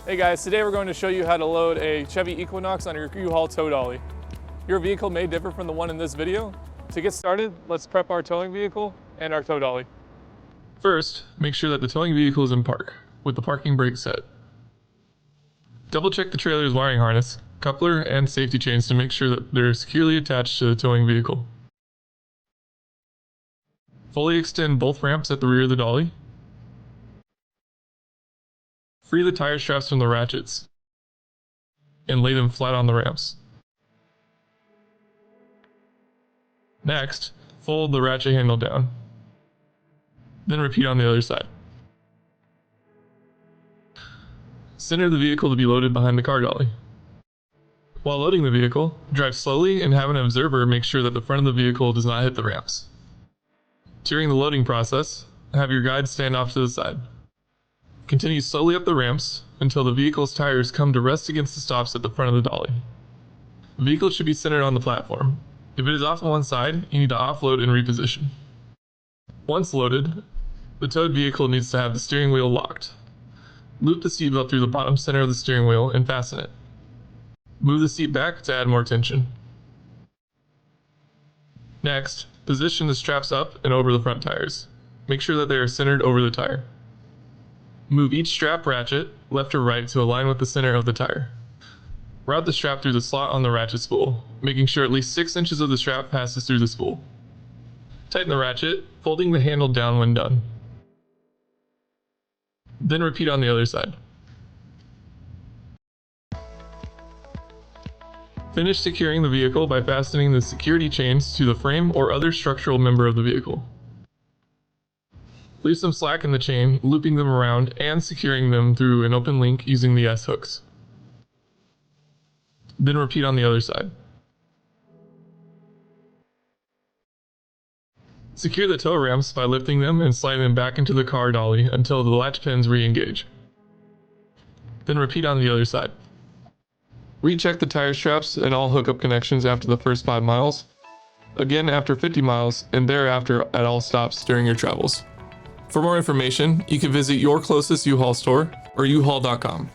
Hey guys, today we're going to show you how to load a Chevy Equinox on your U-Haul Tow Dolly. Your vehicle may differ from the one in this video. To get started, let's prep our towing vehicle and our tow dolly. First, make sure that the towing vehicle is in park, with the parking brake set. Double check the trailer's wiring harness, coupler, and safety chains to make sure that they're securely attached to the towing vehicle. Fully extend both ramps at the rear of the dolly. Free the tire straps from the ratchets and lay them flat on the ramps. Next, fold the ratchet handle down. Then repeat on the other side. Center the vehicle to be loaded behind the car dolly. While loading the vehicle, drive slowly and have an observer make sure that the front of the vehicle does not hit the ramps. During the loading process, have your guide stand off to the side. Continue slowly up the ramps until the vehicle's tires come to rest against the stops at the front of the dolly. The vehicle should be centered on the platform. If it is off on one side, you need to offload and reposition. Once loaded, the towed vehicle needs to have the steering wheel locked. Loop the seatbelt through the bottom center of the steering wheel and fasten it. Move the seat back to add more tension. Next, position the straps up and over the front tires. Make sure that they are centered over the tire. Move each strap ratchet left or right to align with the center of the tire. Route the strap through the slot on the ratchet spool, making sure at least 6 inches of the strap passes through the spool. Tighten the ratchet, folding the handle down when done. Then repeat on the other side. Finish securing the vehicle by fastening the security chains to the frame or other structural member of the vehicle. Leave some slack in the chain, looping them around and securing them through an open link using the S-hooks. Then repeat on the other side. Secure the tow ramps by lifting them and sliding them back into the car dolly until the latch pins re-engage. Then repeat on the other side. Recheck the tire straps and all hookup connections after the first 5 miles. Again after 50 miles and thereafter at all stops during your travels. For more information, you can visit your closest U-Haul store or uhaul.com.